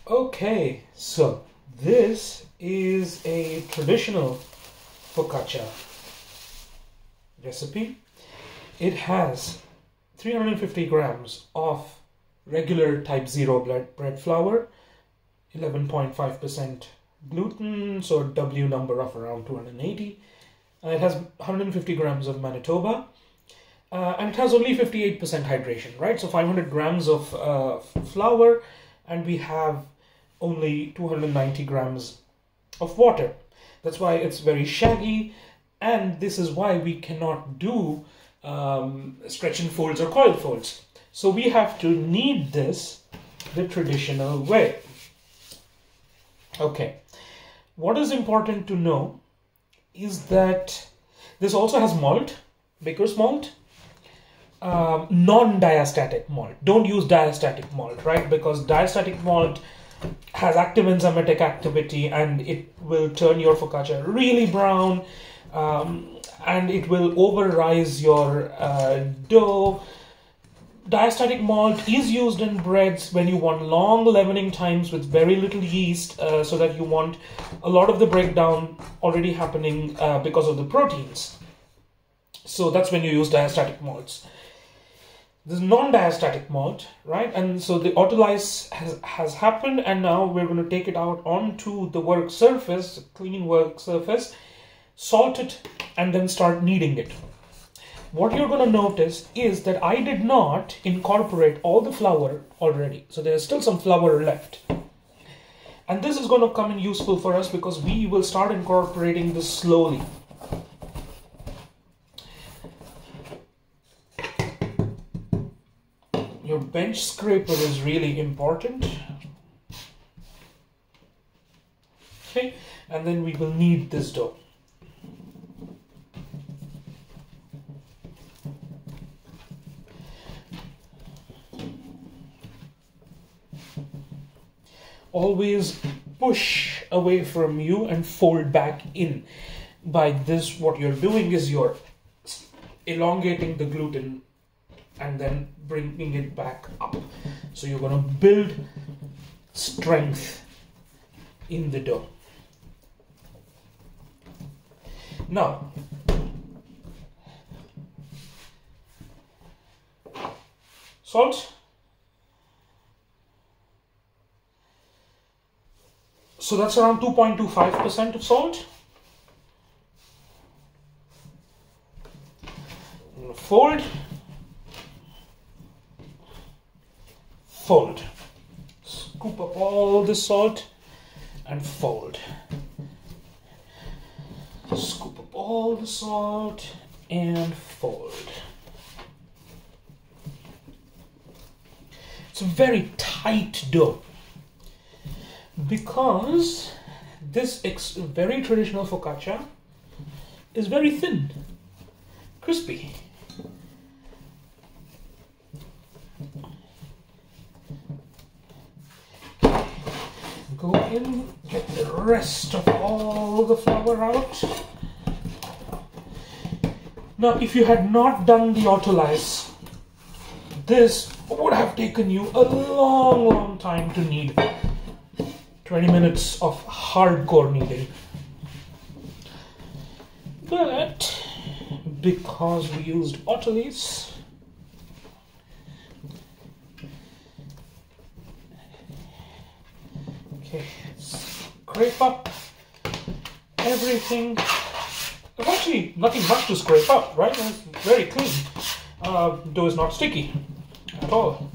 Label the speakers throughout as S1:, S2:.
S1: Okay, so this is a traditional focaccia recipe. It has 350 grams of regular type 0 bread flour, 11.5% gluten, so W number of around 280. It has 150 grams of Manitoba, and it has only 58% hydration, right? So 500 grams of flour, and we have only 290 grams of water. That's why it's very shaggy, and this is why we cannot do stretch and folds or coil folds. So we have to knead this the traditional way. Okay, what is important to know is that this also has malt, baker's malt, non-diastatic malt. Don't use diastatic malt, right? Because diastatic malt has active enzymatic activity and it will turn your focaccia really brown, and it will overrise your dough. Diastatic malt is used in breads when you want long leavening times with very little yeast, so that you want a lot of the breakdown already happening because of the proteins. So that's when you use diastatic malts. This is non-diastatic malt, right? And so the autolysis has happened, and now we're going to take it out onto the work surface, clean work surface, salt it, and then start kneading it. What you're going to notice is that I did not incorporate all the flour already. So there's still some flour left. And this is going to come in useful for us because we will start incorporating this slowly. Your bench scraper is really important. Okay, and then we will knead this dough. Always push away from you and fold back in. By this, what you're doing is you're elongating the gluten and then bringing it back up. So you're going to build strength in the dough. Now, salt. So that's around 2.25% of salt. Fold. Fold. Scoop up all the salt and fold. Scoop up all the salt and fold. It's a very tight dough because this very traditional focaccia is very thin, crispy. Go in, get the rest of all the flour out. Now, if you had not done the autolysis, this would have taken you a long time to knead. 20 minutes of hardcore kneading. But because we used autolysis, scrape up everything. There's actually nothing much to scrape up, right? It's very clean. Dough is not sticky at all.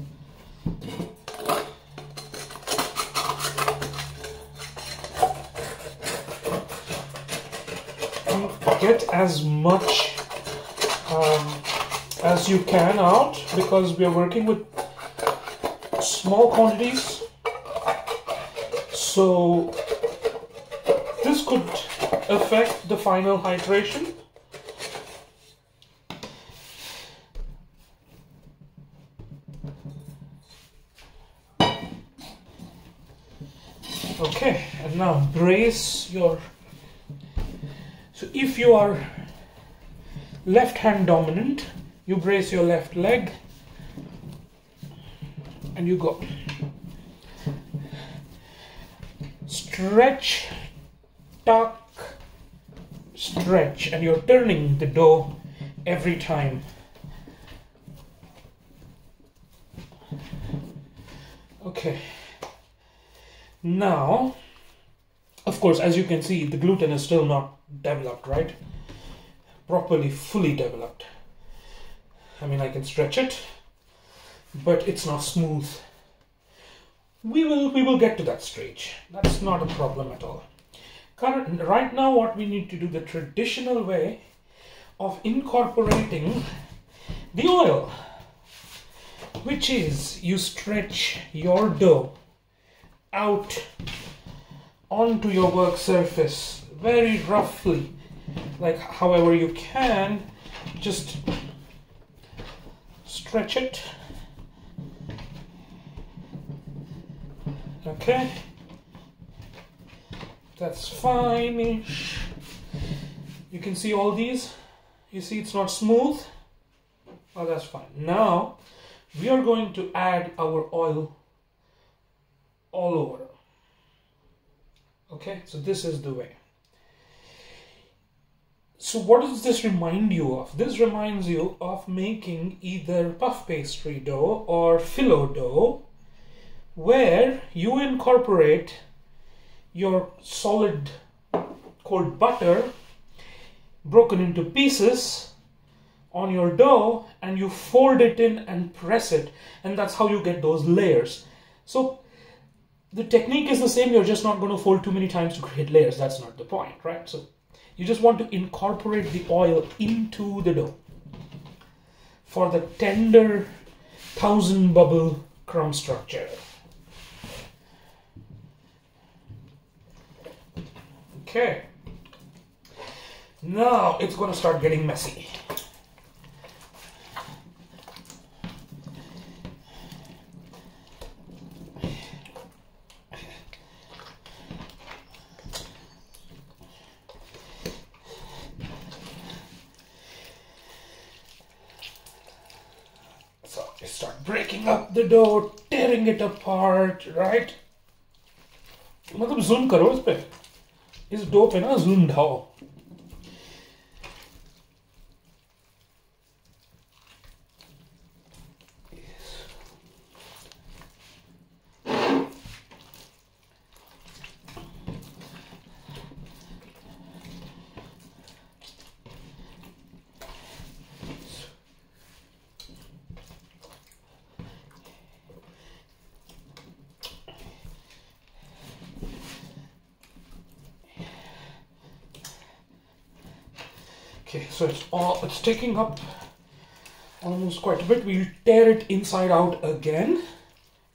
S1: And get as much as you can out because we are working with small quantities. So this could affect the final hydration. Okay, and now brace your... So if you are left hand dominant, you brace your left leg and you go. stretch, tuck, stretch, and you're turning the dough every time. Okay. Now, of course, as you can see, the gluten is still not developed, right? Properly, fully developed. I mean, I can stretch it, but it's not smooth. We will get to that stage. That's not a problem at all. Right now, what we need to do the traditional way of incorporating the oil, which is you stretch your dough out onto your work surface very roughly, like however you can. Just stretch it. Okay, that's fine-ish. You can see all these. You see it's not smooth. Oh, that's fine. Now we are going to add our oil all over. Okay, so this is the way. So what does this remind you of? This reminds you of making either puff pastry dough or phyllo dough, where you incorporate your solid cold butter broken into pieces on your dough, and you fold it in and press it, and that's how you get those layers. So the technique is the same, you're just not going to fold too many times to create layers. That's not the point, right? So you just want to incorporate the oil into the dough for the tender 1000 bubble crumb structure. Okay, now it's going to start getting messy. So you start breaking up the dough, tearing it apart, right? मतलब zoom करो इस पे, इस dough पे ना zoom ढाओ. Okay, so it's taking up almost quite a bit. We'll tear it inside out again.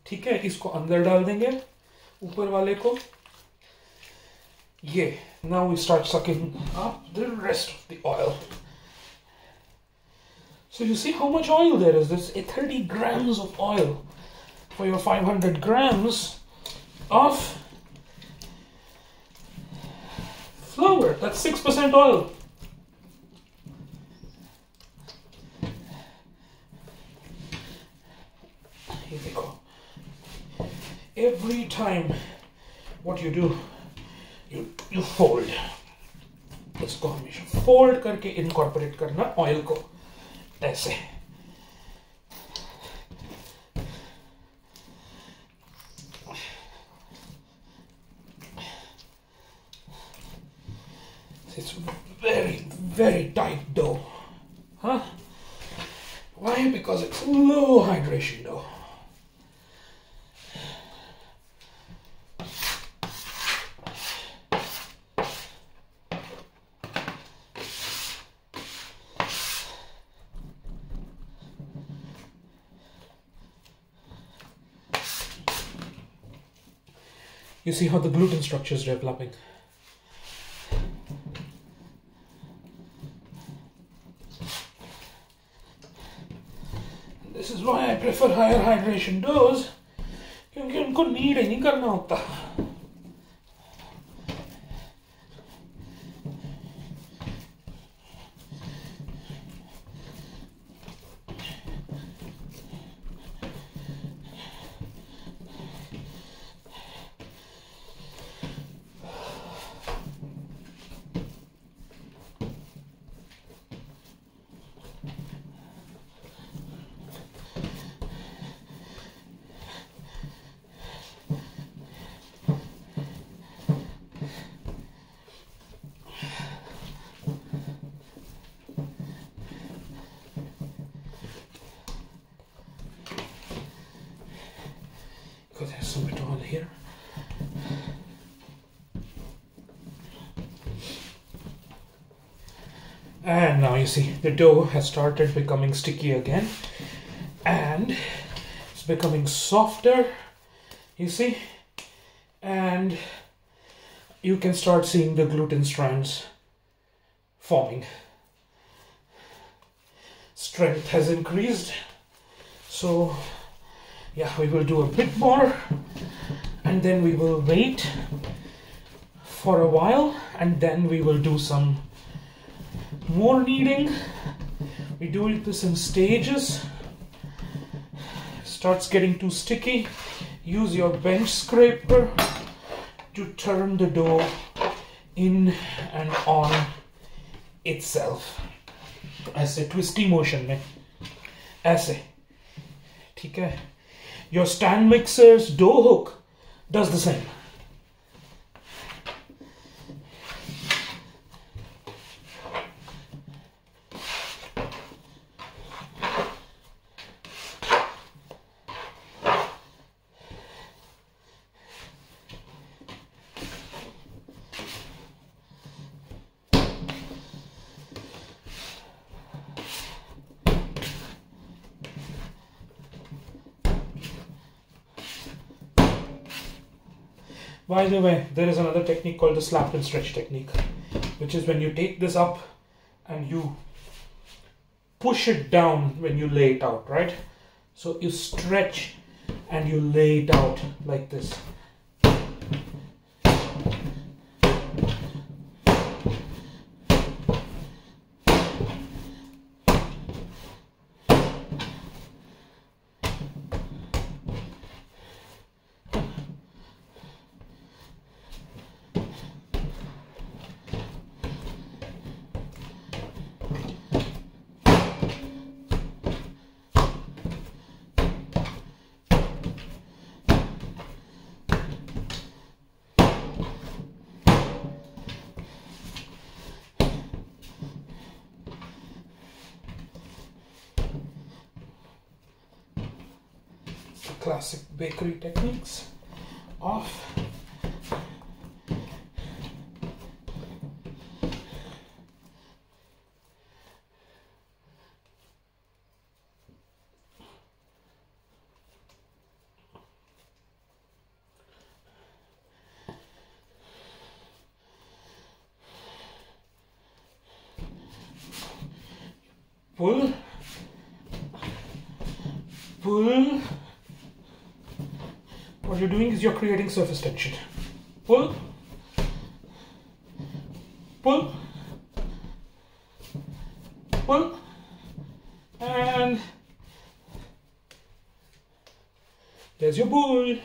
S1: ठीक है, इसको अंदर डाल देंगे ऊपर वाले को. Yeah, now we start sucking up the rest of the oil. So you see how much oil there is. There's 30 grams of oil for your 500 grams of flour. That's 6% oil. Here we go. Every time what you do, you fold. इसको हमेशा fold करके incorporate करना oil को ऐसे. It's very, very tight dough. Huh? Why? Because it's low hydration dough. You see how the gluten structure is developing. This is why I prefer higher hydration doughs, क्योंकि उनको knead ही नहीं करना होता. because there's some bit on here. And now you see the dough has started becoming sticky again, and it's becoming softer, you see, and you can start seeing the gluten strands forming. Strength has increased, so yeah, we will do a bit more, and then we will wait for a while, and then we will do some more kneading. We do this in stages. Starts getting too sticky, use your bench scraper to turn the dough in and on itself. ऐसे twisty motion में ऐसे, ठीक है. Your stand mixer's dough hook does the same. By the way, there is another technique called the slap and stretch technique, which is when you take this up and you push it down when you lay it out, right? So you stretch and you lay it out like this. Classic bakery techniques. Off. Pull. Pull. What you're doing is you're creating surface tension. Pull, pull, pull, and there's your bowl.